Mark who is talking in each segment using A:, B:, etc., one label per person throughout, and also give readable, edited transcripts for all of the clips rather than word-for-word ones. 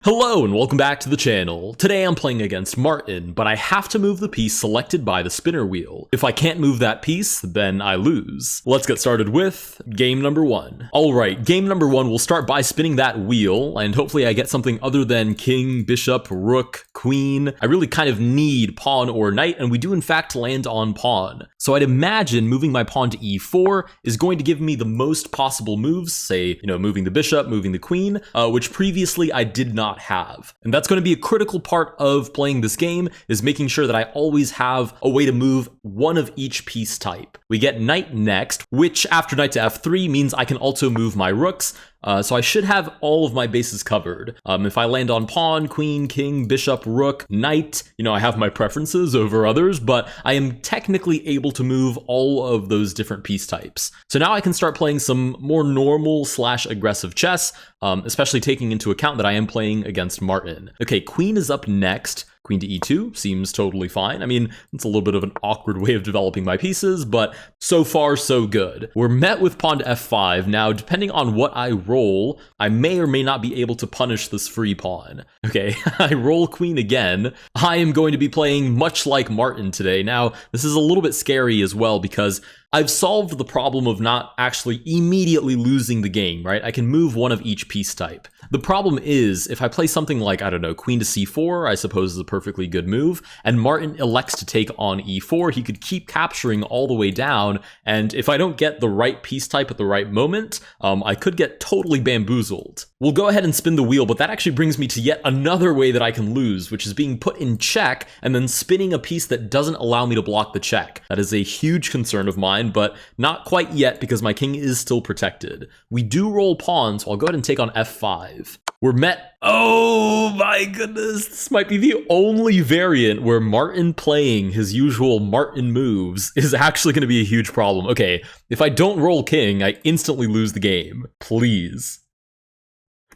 A: Hello and welcome back to the channel. Today I'm playing against Martin, but I have to move the piece selected by the spinner wheel. If I can't move that piece, then I lose. Let's get started with game number one. Alright, game number one, we'll start by spinning that wheel, and hopefully I get something other than king, bishop, rook, queen. I really kind of need pawn or knight, and we do in fact land on pawn. So I'd imagine moving my pawn to e4 is going to give me the most possible moves, say, moving the bishop, moving the queen, which previously I did not have. And that's going to be a critical part of playing this game, is making sure that I always have a way to move one of each piece type. We get knight next, which after knight to f3 means I can also move my rooks. So I should have all of my bases covered. If I land on pawn, queen, king, bishop, rook, knight, I have my preferences over others, but I am technically able to move all of those different piece types. So now I can start playing some more normal / aggressive chess, especially taking into account that I am playing against Martin. Okay, queen is up next. Queen to e2 seems totally fine. I mean, it's a little bit of an awkward way of developing my pieces, but so far so good. We're met with pawn to f5. Now, depending on what I roll, I may or may not be able to punish this free pawn. Okay, I roll queen again. I am going to be playing much like Martin today. Now, this is a little bit scary as well because I've solved the problem of not actually immediately losing the game, right? I can move one of each piece type. The problem is, if I play something like, I don't know, queen to c4, I suppose is a perfectly good move, and Martin elects to take on e4, he could keep capturing all the way down, and if I don't get the right piece type at the right moment, I could get totally bamboozled. We'll go ahead and spin the wheel, but that actually brings me to yet another way that I can lose, which is being put in check and then spinning a piece that doesn't allow me to block the check. That is a huge concern of mine, but not quite yet because my king is still protected. We do roll pawns, so I'll go ahead and take on f5. We're met. Oh my goodness, this might be the only variant where Martin playing his usual Martin moves is actually going to be a huge problem. Okay, if I don't roll king, I instantly lose the game. Please.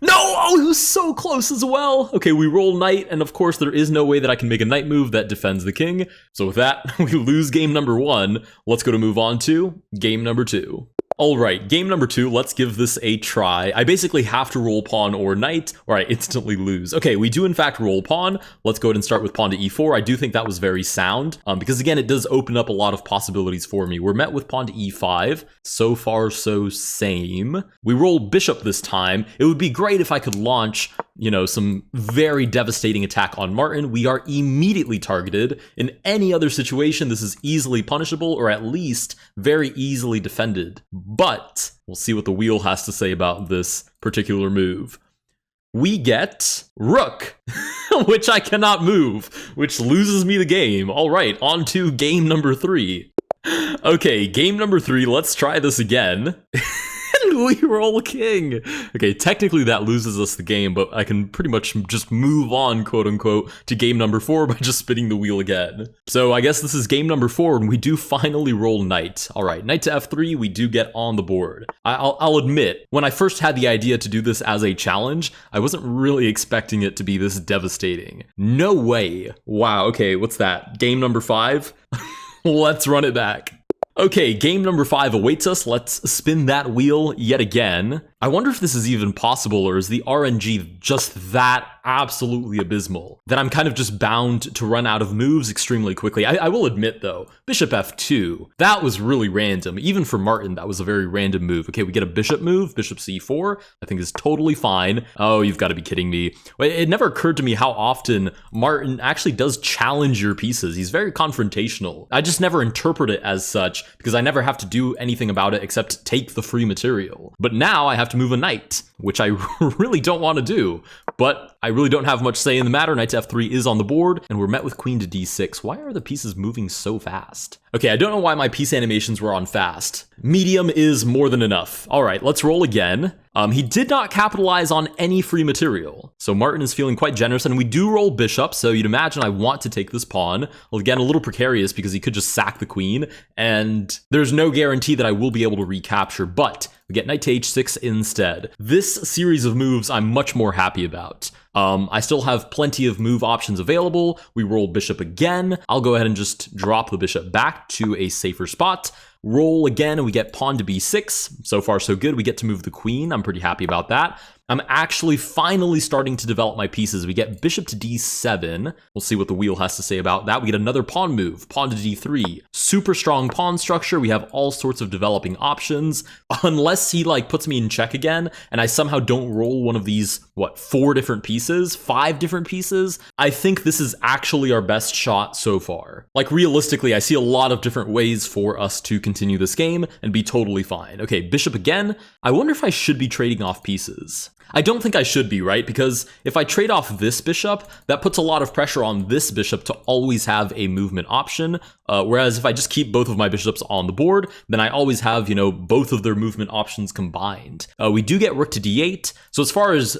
A: No! Oh, it was so close as well! Okay, we roll knight, and of course there is no way that I can make a knight move that defends the king. So with that, we lose game number one. Let's go to move on to game number two. Alright, game number two, let's give this a try. I basically have to roll pawn or knight, or I instantly lose. Okay, we do in fact roll pawn. Let's go ahead and start with pawn to e4. I do think that was very sound, because again, it does open up a lot of possibilities for me. We're met with pawn to e5. So far, so same. We roll bishop this time. It would be great if I could launch, some very devastating attack on Martin. We are immediately targeted. In any other situation, this is easily punishable, or at least very easily defended. But we'll see what the wheel has to say about this particular move. We get rook, which I cannot move, which loses me the game. All right, on to game number three. Okay, game number three, let's try this again. We roll king. Okay, technically that loses us the game, but I can pretty much just move on, quote unquote, to game number four by just spinning the wheel again. So I guess this is game number four, and we do finally roll knight. All right, knight to f3, we do get on the board. I'll admit, when I first had the idea to do this as a challenge, I wasn't really expecting it to be this devastating. No way. Wow, okay, what's that? Game number five? Let's run it back. Okay, game number five awaits us. Let's spin that wheel yet again. I wonder if this is even possible, or is the RNG just that absolutely abysmal that I'm kind of just bound to run out of moves extremely quickly. I will admit though, bishop f2, that was really random. Even for Martin, that was a very random move. Okay, we get a bishop move, bishop c4, I think is totally fine. Oh, you've got to be kidding me. It never occurred to me how often Martin actually does challenge your pieces. He's very confrontational. I just never interpret it as such because I never have to do anything about it except take the free material. But now I have to move a knight, which I really don't want to do. But I really don't have much say in the matter. Knight to f3 is on the board, and we're met with queen to d6. Why are the pieces moving so fast? Okay, I don't know why my piece animations were on fast. Medium is more than enough. All right, let's roll again. He did not capitalize on any free material. So Martin is feeling quite generous, and we do roll bishop, so you'd imagine I want to take this pawn. Well, again, a little precarious because he could just sack the queen, and there's no guarantee that I will be able to recapture, but we get knight to h6 instead. This series of moves I'm much more happy about. I still have plenty of move options available. We roll bishop again. I'll go ahead and just drop the bishop back to a safer spot. Roll again, and we get pawn to b6. So far, so good. We get to move the queen. I'm pretty happy about that. I'm actually finally starting to develop my pieces. We get bishop to d7. We'll see what the wheel has to say about that. We get another pawn move, pawn to d3. Super strong pawn structure. We have all sorts of developing options. Unless he like puts me in check again and I somehow don't roll one of these, 4 different pieces, 5 different pieces, I think this is actually our best shot so far. Like realistically, I see a lot of different ways for us to continue this game and be totally fine. Okay, bishop again. I wonder if I should be trading off pieces. I don't think I should be, right? Because if I trade off this bishop, that puts a lot of pressure on this bishop to always have a movement option. Whereas if I just keep both of my bishops on the board, then I always have, both of their movement options combined. We do get rook to d8. So as far as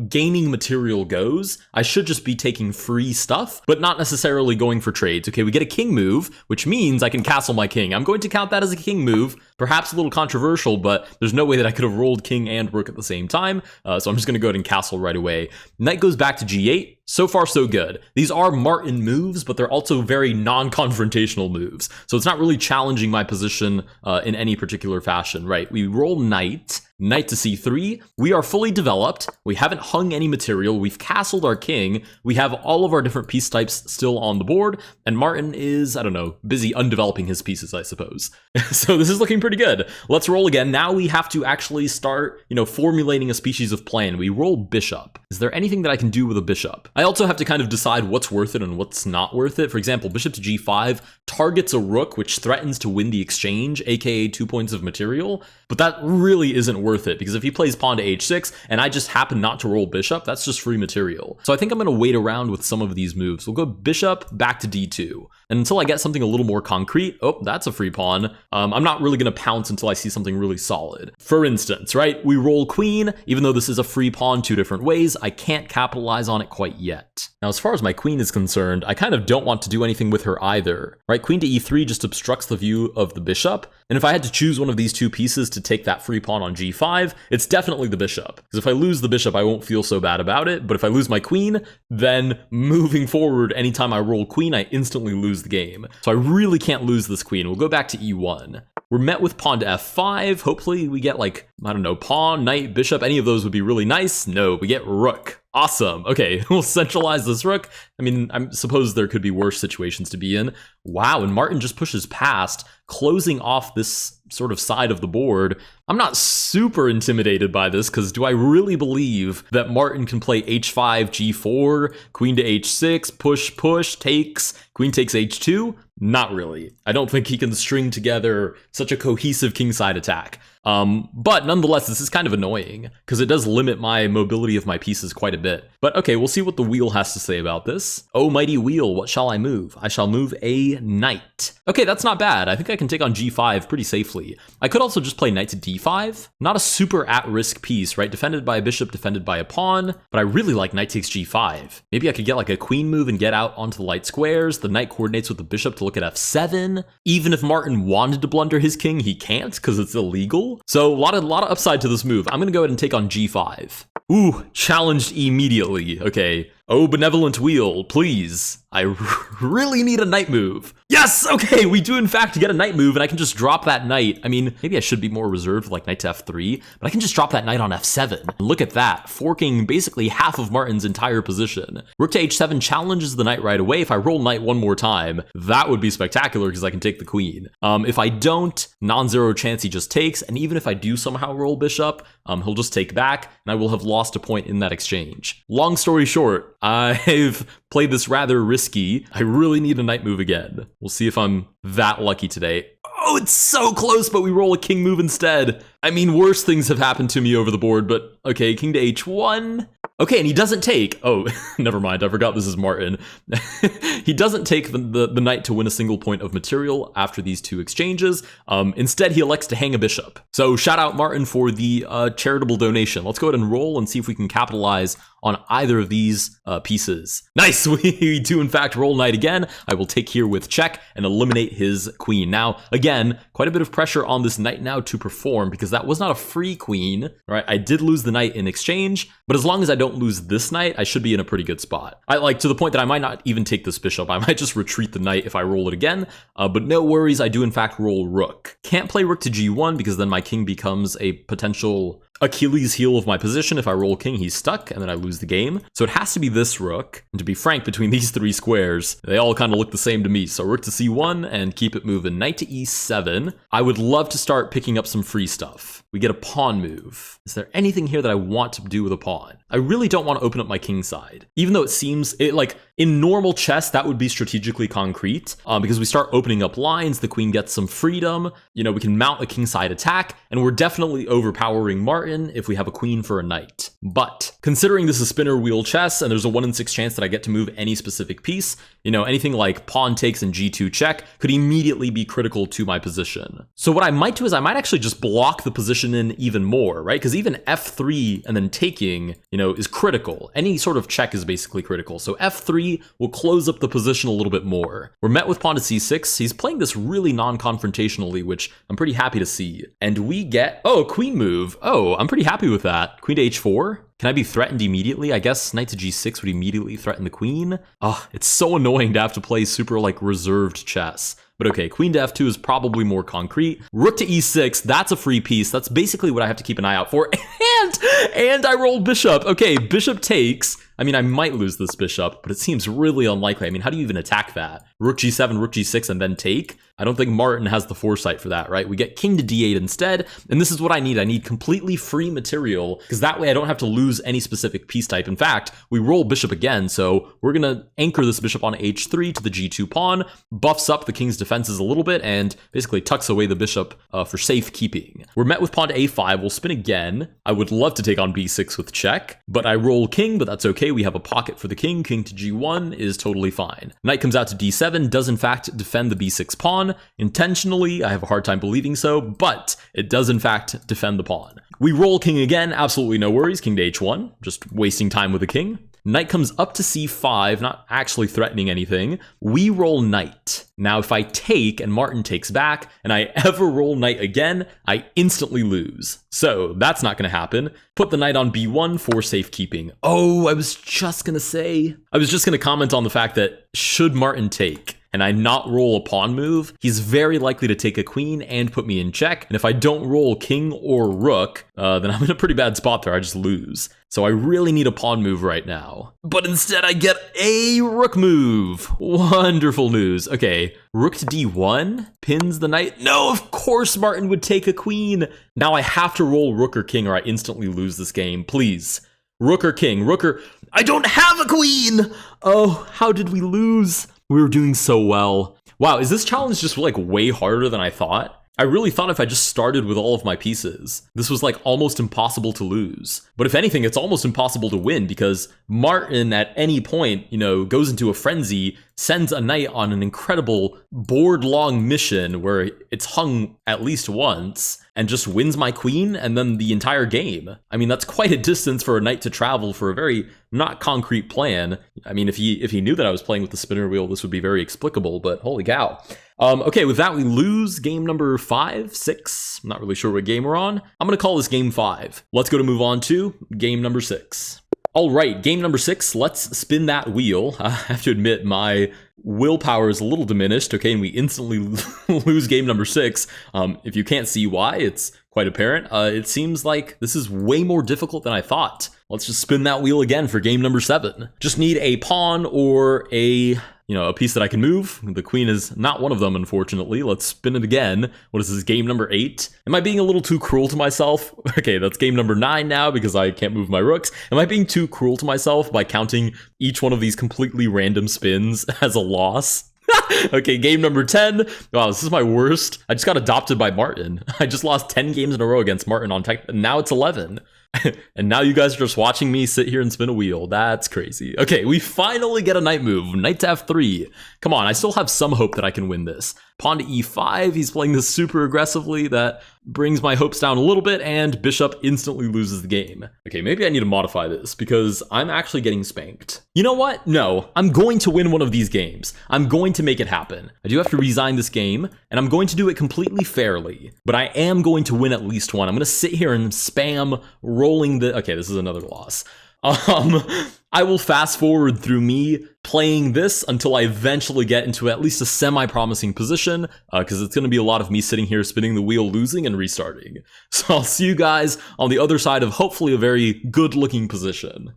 A: gaining material goes, I should just be taking free stuff, but not necessarily going for trades. Okay, we get a king move, which means I can castle my king. I'm going to count that as a king move. Perhaps a little controversial, but there's no way that I could have rolled king and rook at the same time. So I'm just going to go ahead and castle right away. Knight goes back to g8. So far, so good. These are Martin moves, but they're also very non-confrontational moves. So it's not really challenging my position in any particular fashion, right? We roll knight to c3. We are fully developed. We haven't hung any material. We've castled our king. We have all of our different piece types still on the board. And Martin is, I don't know, busy undeveloping his pieces, I suppose. So this is looking pretty good. Let's roll again. Now we have to actually start, formulating a species of plan. We roll bishop. Is there anything that I can do with a bishop? I also have to kind of decide what's worth it and what's not worth it. For example, bishop to g5 targets a rook, which threatens to win the exchange, aka 2 points of material. But that really isn't worth it, because if he plays pawn to h6 and I just happen not to roll bishop, that's just free material. So I think I'm going to wait around with some of these moves. We'll go bishop back to d2. And until I get something a little more concrete, oh, that's a free pawn. I'm not really going to pounce until I see something really solid. For instance, right, we roll queen. Even though this is a free pawn 2 different ways, I can't capitalize on it quite yet. Now, as far as my queen is concerned, I kind of don't want to do anything with her either, right? Queen to e3 just obstructs the view of the bishop. And if I had to choose one of these 2 pieces to take that free pawn on g5, it's definitely the bishop. Because if I lose the bishop, I won't feel so bad about it. But if I lose my queen, then moving forward, anytime I roll queen, I instantly lose the game. So I really can't lose this queen. We'll go back to e1. We're met with pawn to f5. Hopefully we get pawn, knight, bishop. Any of those would be really nice. No, we get rook. Awesome. Okay, we'll centralize this rook. I mean, I suppose there could be worse situations to be in. Wow, and Martin just pushes past, closing off this sort of side of the board. I'm not super intimidated by this, because do I really believe that Martin can play h5, g4, queen to h6, push, takes, queen takes h2? Not really. I don't think he can string together such a cohesive kingside attack. But nonetheless, this is kind of annoying because it does limit my mobility of my pieces quite a bit. But okay, we'll see what the wheel has to say about this. Oh, mighty wheel, what shall I move? I shall move a knight. Okay, that's not bad. I think I can take on g5 pretty safely. I could also just play knight to d5. Not a super at-risk piece, right? Defended by a bishop, defended by a pawn. But I really like knight takes g5. Maybe I could get like a queen move and get out onto the light squares. The knight coordinates with the bishop to look at f7. Even if Martin wanted to blunder his king, he can't because it's illegal. So a lot of upside to this move. I'm going to go ahead and take on g5. Ooh, challenged immediately. Okay. Oh, benevolent wheel, please. I really need a knight move. Yes, okay, we do in fact get a knight move, and I can just drop that knight. I mean, maybe I should be more reserved, like knight to f3, but I can just drop that knight on f7. Look at that, forking basically half of Martin's entire position. Rook to h7 challenges the knight right away. If I roll knight one more time, that would be spectacular because I can take the queen. If I don't, non-zero chance he just takes, and even if I do somehow roll bishop, he'll just take back, and I will have lost a point in that exchange. Long story short, I've played this rather risky. I really need a knight move again. We'll see if I'm that lucky today. Oh, it's so close, but we roll a king move instead. I mean, worse things have happened to me over the board, but okay, king to h1. Okay, and he doesn't take. Oh, never mind. I forgot this is Martin. He doesn't take the knight to win a single point of material after these 2 exchanges. Instead, he elects to hang a bishop. So shout out Martin for the charitable donation. Let's go ahead and roll and see if we can capitalize on either of these pieces. Nice, we do in fact roll knight again. I will take here with check and eliminate his queen. Now, again, quite a bit of pressure on this knight now to perform because that was not a free queen, right? I did lose the knight in exchange, but as long as I don't lose this knight, I should be in a pretty good spot. I like to the point that I might not even take this bishop. I might just retreat the knight if I roll it again, but no worries, I do in fact roll rook. Can't play rook to g1 because then my king becomes a potential Achilles heel of my position. If I roll king, he's stuck, and then I lose the game. So it has to be this rook. And to be frank, between these 3 squares, they all kind of look the same to me. So rook to c1 and keep it moving. Knight to e7. I would love to start picking up some free stuff. We get a pawn move. Is there anything here that I want to do with a pawn? I really don't want to open up my king side. Even though it seems, like, in normal chess, that would be strategically concrete. Because we start opening up lines, the queen gets some freedom. You know, we can mount a king side attack, and we're definitely overpowering Martin if we have a queen for a knight. But considering this is spinner wheel chess, and there's a 1 in 6 chance that I get to move any specific piece, you know, anything like pawn takes and g2 check could immediately be critical to my position. So what I might do is I might actually just block the position in even more, right? Because even f3 and then taking, you know, is critical. Any sort of check is basically critical. So f3 will close up the position a little bit more. We're met with pawn to c6. He's playing this really non-confrontationally, which I'm pretty happy to see. And we get, oh, a queen move. Oh, I'm pretty happy with that. Queen to h4. Can I be threatened immediately? I guess knight to g6 would immediately threaten the queen. Oh, it's so annoying to have to play super like reserved chess. But okay, queen to f2 is probably more concrete. Rook to e6, that's a free piece. That's basically what I have to keep an eye out for. And I rolled bishop. Okay, bishop takes. I mean, I might lose this bishop, but it seems really unlikely. I mean, how do you even attack that? Rook g7, rook g6, and then take? I don't think Martin has the foresight for that, right? We get king to d8 instead, and this is what I need. I need completely free material, because that way I don't have to lose any specific piece type. In fact, we roll bishop again, so we're going to anchor this bishop on h3 to the g2 pawn, buffs up the king's defenses a little bit, and basically tucks away the bishop for safekeeping. We're met with pawn to a5. We'll spin again. I would love to take on b6 with check, but I roll king, but that's okay. We have a pocket for the king. King to g1 is totally fine. Knight comes out to d7, does in fact defend the b6 pawn. Intentionally, I have a hard time believing so, but it does in fact defend the pawn. We roll king again, absolutely no worries. King to h1, just wasting time with the king. Knight comes up to c5, not actually threatening anything. We roll knight. Now, if I take and Martin takes back, and I ever roll knight again, I instantly lose. So that's not going to happen. Put the knight on b1 for safekeeping. Oh, I was just going to comment on the fact that should Martin take, and I not roll a pawn move, he's very likely to take a queen and put me in check. And if I don't roll king or rook, then I'm in a pretty bad spot there. I just lose. So I really need a pawn move right now. But instead I get a rook move. Wonderful news. Okay, rook to d1 pins the knight. No, of course Martin would take a queen. Now I have to roll rook or king or I instantly lose this game. Please. Rook or king, rook or... I don't have a queen! Oh, how did we lose? We were doing so well. Wow, is this challenge just like way harder than I thought? I really thought if I just started with all of my pieces, this was like almost impossible to lose. But if anything, it's almost impossible to win because Martin at any point, you know, goes into a frenzy, sends a knight on an incredible board-long mission where it's hung at least once, and just wins my queen and then the entire game. I mean, that's quite a distance for a knight to travel for a very not concrete plan. I mean, if he knew that I was playing with the spinner wheel, this would be very explicable, but holy cow. Okay, with that, we lose game number 5, 6. I'm not really sure what game we're on. I'm going to call this game 5. Let's go to move on to game number 6. All right, game number 6, let's spin that wheel. I have to admit, my willpower is a little diminished, okay, and we instantly lose game number 6. If you can't see why, it's quite apparent. It seems like this is way more difficult than I thought. Let's just spin that wheel again for game number 7. Just need a pawn or a piece that I can move. The queen is not one of them, unfortunately. Let's spin it again. What is this, game number 8? Am I being a little too cruel to myself? Okay, that's game number 9 now because I can't move my rooks. Am I being too cruel to myself by counting each one of these completely random spins as a loss? Okay, game number 10. Wow, this is my worst. I just got adopted by Martin. I just lost 10 games in a row against Martin on tech, and now it's 11. And now you guys are just watching me sit here and spin a wheel. That's crazy. Okay, we finally get a knight move. Knight to f3. Come on, I still have some hope that I can win this. Pawn to e5. He's playing this super aggressively. That brings my hopes down a little bit, and bishop instantly loses the game. Okay, maybe I need to modify this because I'm actually getting spanked. You know what? No, I'm going to win one of these games. I'm going to make it happen. I do have to resign this game, and I'm going to do it completely fairly, but I am going to win at least one. I'm going to sit here and spam rolling the... Okay, this is another loss. I will fast forward through me playing this until I eventually get into at least a semi-promising position, because it's going to be a lot of me sitting here spinning the wheel, losing, and restarting. So I'll see you guys on the other side of hopefully a very good-looking position.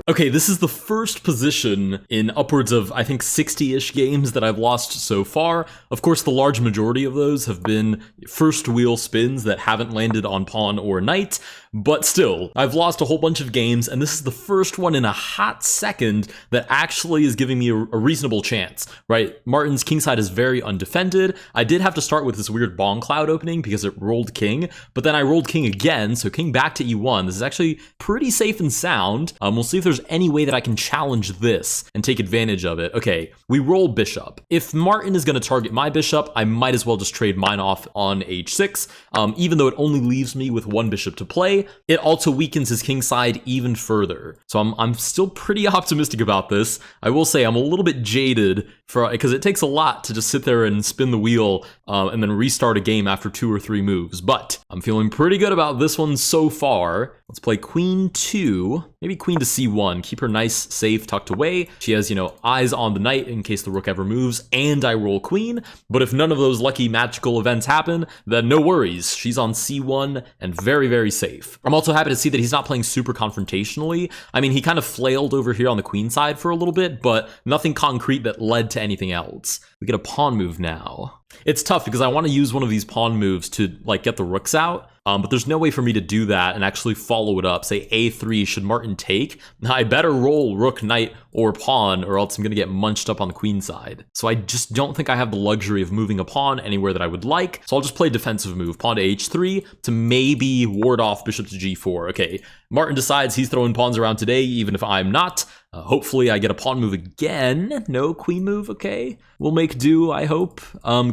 A: Okay, this is the first position in upwards of, I think, 60-ish games that I've lost so far. Of course, the large majority of those have been first wheel spins that haven't landed on pawn or knight, but still, I've lost a whole bunch of games, and this is the first one in a hot second that actually is giving me a reasonable chance, right? Martin's kingside is very undefended. I did have to start with this weird bomb cloud opening because it rolled king, but then I rolled king again, so king back to e1. This is actually pretty safe and sound. We'll see if there's any way that I can challenge this and take advantage of it. Okay, we roll bishop. If Martin is going to target my bishop, I might as well just trade mine off on h6, even though it only leaves me with one bishop to play. It also weakens his king side even further. So I'm still pretty optimistic about this. I will say I'm a little bit jaded because it takes a lot to just sit there and spin the wheel and then restart a game after 2 or 3 moves. But I'm feeling pretty good about this one so far. Let's play queen 2, maybe queen to c1. Keep her nice, safe, tucked away. She has, eyes on the knight in case the rook ever moves, and I roll queen. But if none of those lucky magical events happen, then no worries. She's on c1 and very, very safe. I'm also happy to see that he's not playing super confrontationally. I mean, he kind of flailed over here on the queen side for a little bit, but nothing concrete that led to anything else. We get a pawn move now. It's tough because I want to use one of these pawn moves to get the rooks out, but there's no way for me to do that and actually follow it up. Say a3, should Martin take? I better roll rook, knight, or pawn, or else I'm going to get munched up on the queen side. So I just don't think I have the luxury of moving a pawn anywhere that I would like, so I'll just play a defensive move, pawn to h3, to maybe ward off bishop to g4. Okay, Martin decides he's throwing pawns around today, even if I'm not. Hopefully I get a pawn move again. No queen move, okay. We'll make do, I hope.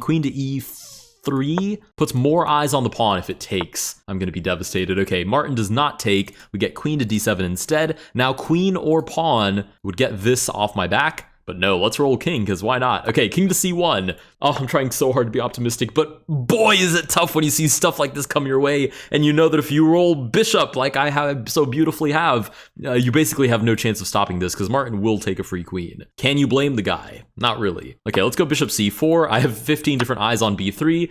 A: Queen to e3 puts more eyes on the pawn if it takes. I'm going to be devastated. Okay, Martin does not take. We get queen to d7 instead. Now queen or pawn would get this off my back. But no, let's roll king, because why not? Okay, king to c1. Oh, I'm trying so hard to be optimistic, but boy, is it tough when you see stuff like this come your way, and you know that if you roll bishop, like I have so beautifully have, you basically have no chance of stopping this, because Martin will take a free queen. Can you blame the guy? Not really. Okay, let's go bishop c4. I have 15 different eyes on b3,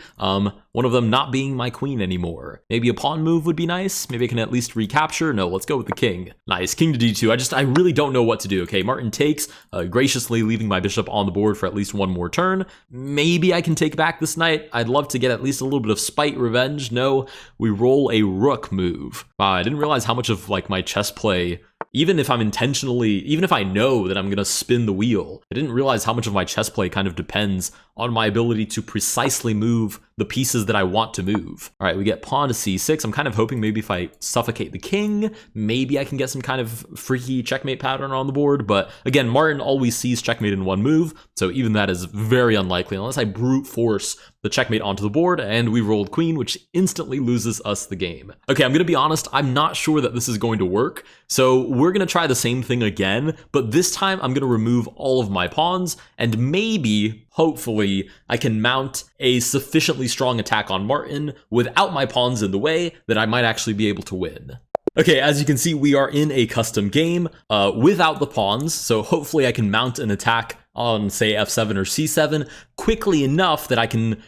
A: one of them not being my queen anymore. Maybe a pawn move would be nice. Maybe I can at least recapture. No, let's go with the king. Nice, king to d2. I really don't know what to do. Okay, Martin takes, graciously leaving my bishop on the board for at least one more turn. Maybe I can take back this knight. I'd love to get at least a little bit of spite revenge. No, we roll a rook move. Wow, I didn't realize how much of my chess play, even if I know that I'm going to spin the wheel, I didn't realize how much of my chess play kind of depends on my ability to precisely move the pieces that I want to move. All right, we get pawn to c6. I'm kind of hoping maybe if I suffocate the king, maybe I can get some kind of freaky checkmate pattern on the board. But again, Martin always sees checkmate in one move, so even that is very unlikely unless I brute force the checkmate onto the board, and we rolled queen, which instantly loses us the game. Okay, I'm gonna be honest, I'm not sure that this is going to work, so we're gonna try the same thing again, but this time I'm gonna remove all of my pawns, and maybe, hopefully, I can mount a sufficiently strong attack on Martin without my pawns in the way that I might actually be able to win. Okay, as you can see, we are in a custom game without the pawns, so hopefully I can mount an attack on, say, f7 or c7 quickly enough that I can,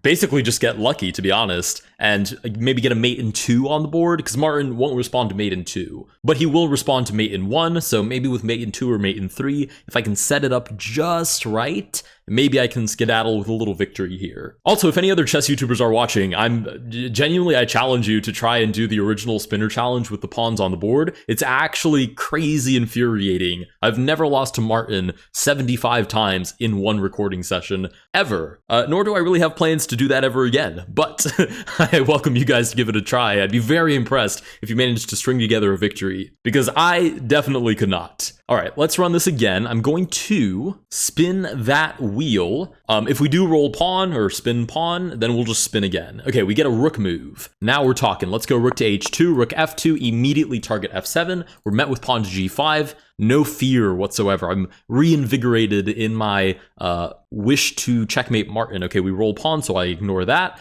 A: basically just get lucky, to be honest, and maybe get a mate in 2 on the board, because Martin won't respond to mate in 2, but he will respond to mate in 1, so maybe with mate in 2 or mate in 3, if I can set it up just right, maybe I can skedaddle with a little victory here. Also, if any other chess YouTubers are watching, I challenge you to try and do the original spinner challenge with the pawns on the board. It's actually crazy infuriating. I've never lost to Martin 75 times in one recording session, ever. Nor do I really have plans to do that ever again, but I welcome you guys to give it a try. I'd be very impressed if you managed to string together a victory, because I definitely could not. All right, let's run this again. I'm going to spin that wheel. If we do roll pawn or spin pawn, then we'll just spin again. Okay, we get a rook move. Now we're talking. Let's go rook to h2, rook f2, immediately target f7. We're met with pawn to g5. No fear whatsoever. I'm reinvigorated in my wish to checkmate Martin. Okay, we roll pawn, so I ignore that.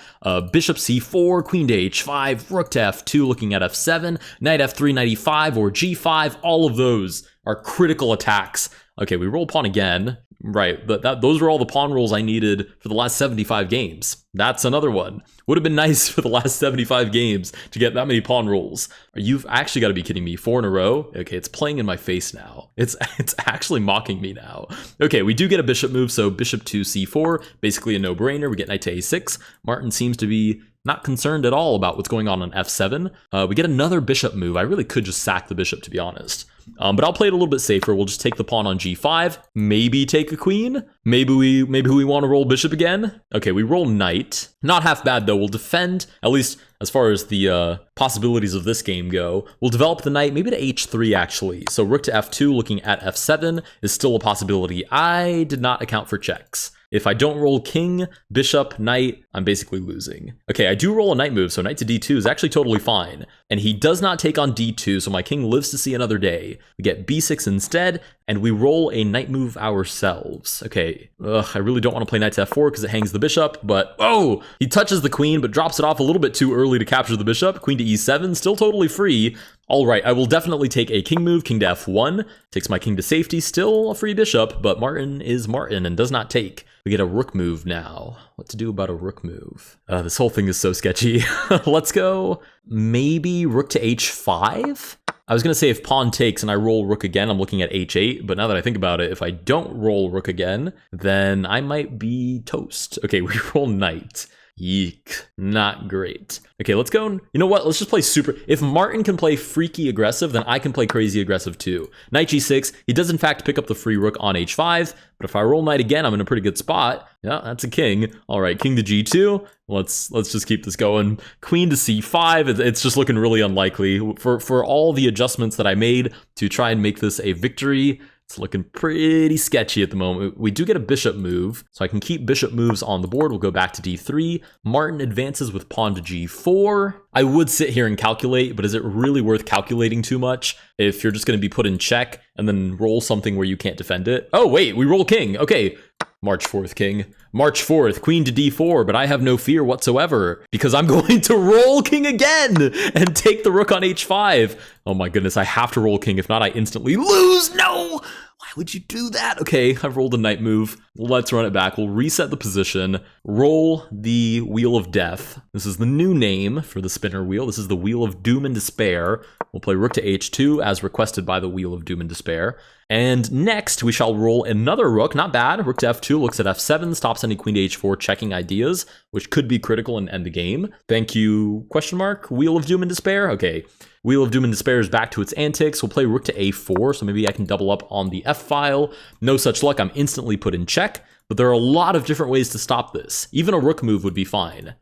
A: Bishop c4, queen to h5, rook to f2, looking at f7, knight f3, knight e5, or g5. All of those are critical attacks. Okay, we roll pawn again. Right, but those were all the pawn rolls I needed for the last 75 games. That's another one. Would have been nice for the last 75 games to get that many pawn rolls. You've actually got to be kidding me. 4 in a row? Okay, it's playing in my face now. It's actually mocking me now. Okay, we do get a bishop move, so bishop to c4, basically a no-brainer. We get knight to a6. Martin seems to be not concerned at all about what's going on f7. We get another bishop move. I really could just sack the bishop, to be honest. But I'll play it a little bit safer. We'll just take the pawn on g5, maybe take a queen. Maybe we want to roll bishop again. Okay, we roll knight. Not half bad though. We'll defend, at least as far as the possibilities of this game go. We'll develop the knight maybe to h3 actually. So rook to f2 looking at f7 is still a possibility. I did not account for checks. If I don't roll king, bishop, knight, I'm basically losing. Okay, I do roll a knight move, so knight to d2 is actually totally fine. And he does not take on d2, so my king lives to see another day. We get b6 instead, and we roll a knight move ourselves. Okay, I really don't want to play knight to f4 because it hangs the bishop, but oh, he touches the queen, but drops it off a little bit too early to capture the bishop. Queen to e7, still totally free. All right, I will definitely take a king move, king to f1. Takes my king to safety, still a free bishop, but Martin is Martin and does not take. We get a rook move now. What to do about a rook move? This whole thing is so sketchy. Let's go maybe rook to h5. I was going to say if pawn takes and I roll rook again, I'm looking at h8. But now that I think about it, if I don't roll rook again, then I might be toast. Okay, we roll knight. Yeek, not great. Okay, let's go. You know what? Let's just play super. If Martin can play freaky aggressive, then I can play crazy aggressive too. Knight g6. He does in fact pick up the free rook on h5, but if I roll knight again, I'm in a pretty good spot. Yeah, that's a king. All right, king to g2. Let's just keep this going. Queen to c5. It's just looking really unlikely for all the adjustments that I made to try and make this a victory. It's looking pretty sketchy at the moment. We do get a bishop move, so I can keep bishop moves on the board. We'll go back to d3. Martin advances with pawn to g4. I would sit here and calculate, but is it really worth calculating too much if you're just going to be put in check and then roll something where you can't defend it? Oh, wait, we roll king. Okay. March 4th, king. March 4th, queen to d4, but I have no fear whatsoever because I'm going to roll king again and take the rook on h5. Oh my goodness, I have to roll king. If not, I instantly lose. No! Why would you do that? Okay, I've rolled a knight move. Let's run it back. We'll reset the position, roll the Wheel of Death. This is the new name for the spinner wheel. This is the Wheel of Doom and Despair. We'll play rook to h2 as requested by the Wheel of Doom and Despair. And next, we shall roll another rook. Not bad. Rook to f2 looks at f7, stops any queen to h4 checking ideas, which could be critical and end the game. Thank you, question mark, Wheel of Doom and Despair? Okay. Wheel of Doom and Despair is back to its antics. We'll play rook to a4, so maybe I can double up on the f-file. No such luck. I'm instantly put in check, but there are a lot of different ways to stop this. Even a rook move would be fine.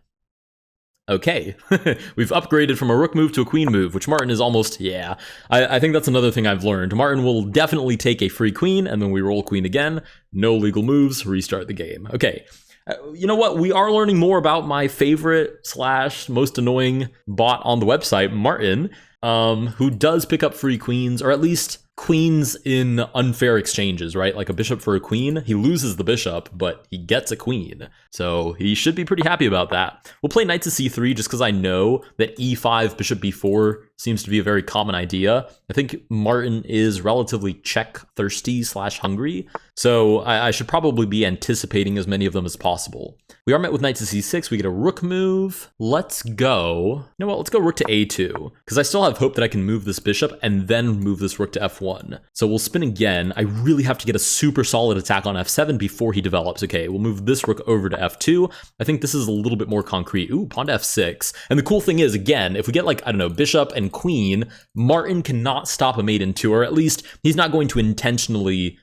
A: Okay, we've upgraded from a rook move to a queen move, which Martin is almost, yeah. I think that's another thing I've learned. Martin will definitely take a free queen, and then we roll queen again. No legal moves, restart the game. Okay, you know what? We are learning more about my favorite / most annoying bot on the website, Martin, who does pick up free queens, or at least queens in unfair exchanges, right? Like a bishop for a queen. He loses the bishop, but he gets a queen. So he should be pretty happy about that. We'll play knight to c3 just because I know that e5, bishop b4 seems to be a very common idea. I think Martin is relatively check thirsty / hungry. So I should probably be anticipating as many of them as possible. We are met with knight to c6. We get a rook move. Let's go. You know what? Let's go rook to a2 because I still have hope that I can move this bishop and then move this rook to f1. So we'll spin again. I really have to get a super solid attack on f7 before he develops. Okay, we'll move this rook over to f2. I think this is a little bit more concrete. Ooh, pawn to f6. And the cool thing is, again, if we get like, I don't know, bishop and queen, Martin cannot stop a mate in 2, or at least he's not going to intentionally,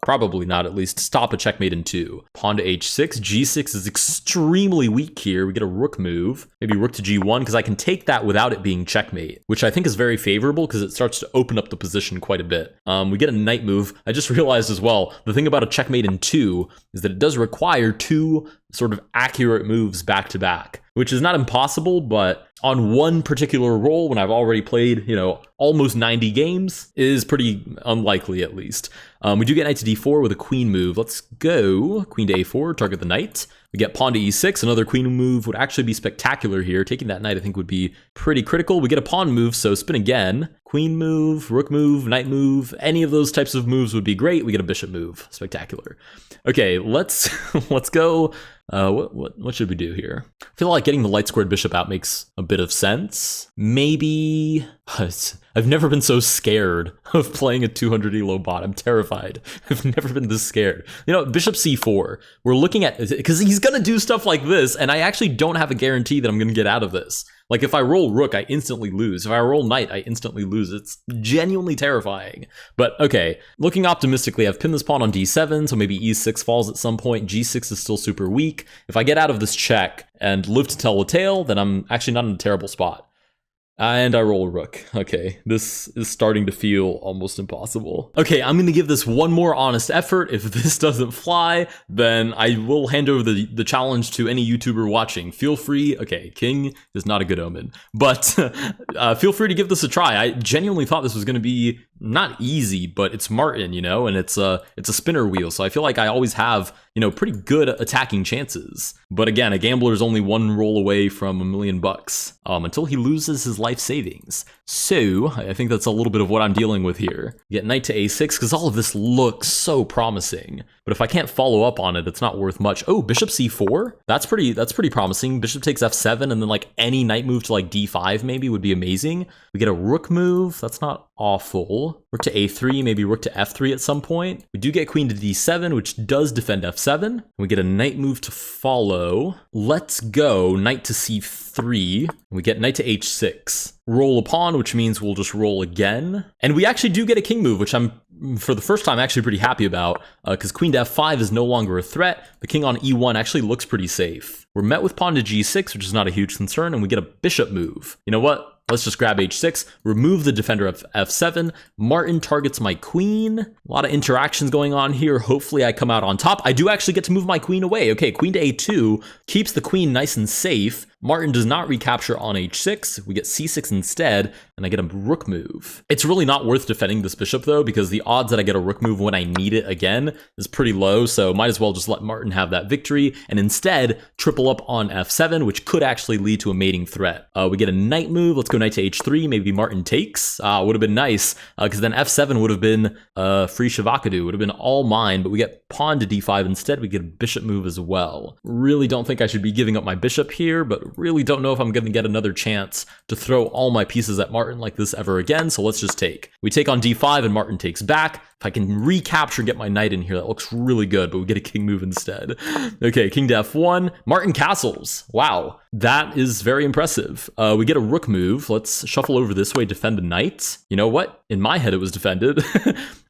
A: probably not at least, stop a checkmate in 2. Pawn to h6. g6 is extremely weak here. We get a rook move. Maybe rook to g1 because I can take that without it being checkmate, which I think is very favorable because it starts to open up the position quite a a bit. We get a knight move. I just realized as well, the thing about a checkmate in 2 is that it does require 2 sort of accurate moves back to back, which is not impossible, but on one particular roll, when I've already played, almost 90 games, is pretty unlikely at least. We do get knight to d4 with a queen move. Let's go queen to a4, target the knight. We get pawn to e6. Another queen move would actually be spectacular here. Taking that knight I think would be pretty critical. We get a pawn move, so spin again. Queen move, rook move, knight move, any of those types of moves would be great. We get a bishop move, spectacular. Okay, let's go. What should we do here? I feel like getting the light squared bishop out makes a bit of sense. Maybe I've never been so scared of playing a 200 elo bot. I'm terrified. I've never been this scared. Bishop c4. We're looking at, because he's gonna do stuff like this, and I actually don't have a guarantee that I'm gonna get out of this. Like if I roll rook, I instantly lose. If I roll knight, I instantly lose. It's genuinely terrifying. But okay, looking optimistically, I've pinned this pawn on d7, so maybe e6 falls at some point. g6 is still super weak. If I get out of this check and live to tell the tale, then I'm actually not in a terrible spot. And I roll a rook. Okay, this is starting to feel almost impossible. Okay, I'm gonna give this one more honest effort. If this doesn't fly, then I will hand over the challenge to any YouTuber watching. Feel free, okay, king is not a good omen, but feel free to give this a try. I genuinely thought this was gonna be not easy, but it's Martin, and it's a spinner wheel, so I feel like I always have, pretty good attacking chances. But again, a gambler is only one roll away from $1 million until he loses his life savings. So I think that's a little bit of what I'm dealing with here. Get knight to a6 because all of this looks so promising. But if I can't follow up on it, it's not worth much. Oh, bishop c4. That's pretty promising. Bishop takes f7, and then like any knight move to like d5 maybe would be amazing. We get a rook move. That's not awful. Rook to a3, maybe rook to f3 at some point. We do get queen to d7, which does defend f7. We get a knight move to follow. Let's go knight to c3. We get knight to h6. Roll a pawn, which means we'll just roll again. And we actually do get a king move, which I'm, for the first time, actually pretty happy about, because queen to f5 is no longer a threat. The king on e1 actually looks pretty safe. We're met with pawn to g6, which is not a huge concern, and we get a bishop move. You know what? Let's just grab h6, remove the defender of f7. Martin targets my queen. A lot of interactions going on here. Hopefully I come out on top. I do actually get to move my queen away. Okay, queen to a2 keeps the queen nice and safe. Martin does not recapture on h6. We get c6 instead, and I get a rook move. It's really not worth defending this bishop though, because the odds that I get a rook move when I need it again is pretty low, so might as well just let Martin have that victory, and instead triple up on f7, which could actually lead to a mating threat. We get a knight move. Let's go knight to h3. Maybe Martin takes. Would have been nice, because then f7 would have been free shavakadu, would have been all mine, but we get pawn to d5 instead. We get a bishop move as well. Really don't think I should be giving up my bishop here, but really don't know if I'm going to get another chance to throw all my pieces at Martin like this ever again, so let's just take. We take on d5 and Martin takes back. If I can recapture, get my knight in here, that looks really good, but we get a king move instead. Okay, king to f1. Martin castles. Wow, that is very impressive. We get a rook move. Let's shuffle over this way, defend the knight. You know what? In my head, it was defended.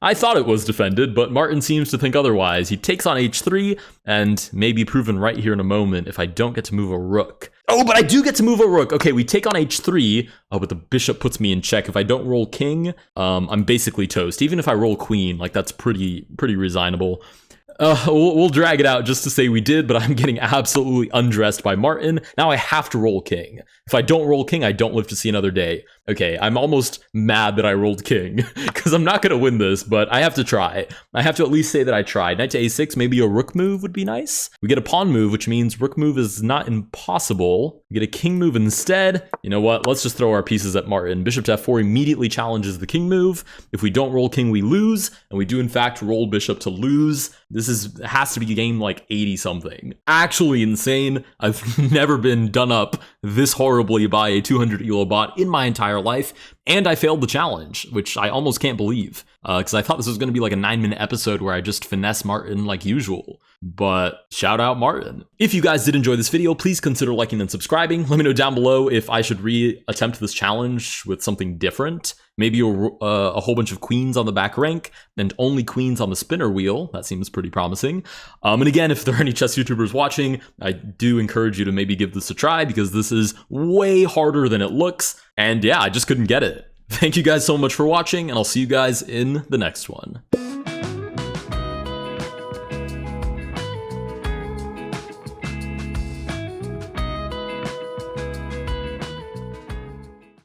A: I thought it was defended, but Martin seems to think otherwise. He takes on h3, and may be proven right here in a moment if I don't get to move a rook. Oh, but I do get to move a rook. Okay, we take on h3, but the bishop puts me in check. If I don't roll king, I'm basically toast. Even if I roll queen, like that's pretty resignable. We'll drag it out just to say we did, but I'm getting absolutely undressed by Martin. Now I have to roll king. If I don't roll king, I don't live to see another day. Okay, I'm almost mad that I rolled king, because I'm not going to win this, but I have to try. I have to at least say that I tried. Knight to a6, maybe a rook move would be nice. We get a pawn move, which means rook move is not impossible. We get a king move instead. You know what? Let's just throw our pieces at Martin. Bishop to f4 immediately challenges the king move. If we don't roll king, we lose, and we do in fact roll bishop to lose. This has to be a game like 80-something. Actually insane. I've never been done up this horribly by a 200 elo bot in my entire life, and I failed the challenge, which I almost can't believe, because I thought this was going to be like a 9-minute episode where I just finesse Martin like usual. But shout out Martin. If you guys did enjoy this video, please consider liking and subscribing. Let me know down below if I should re-attempt this challenge with something different. Maybe a whole bunch of queens on the back rank and only queens on the spinner wheel. That seems pretty promising. And again, if there are any chess YouTubers watching, I do encourage you to maybe give this a try, because this is way harder than it looks. And yeah, I just couldn't get it. Thank you guys so much for watching, and I'll see you guys in the next one.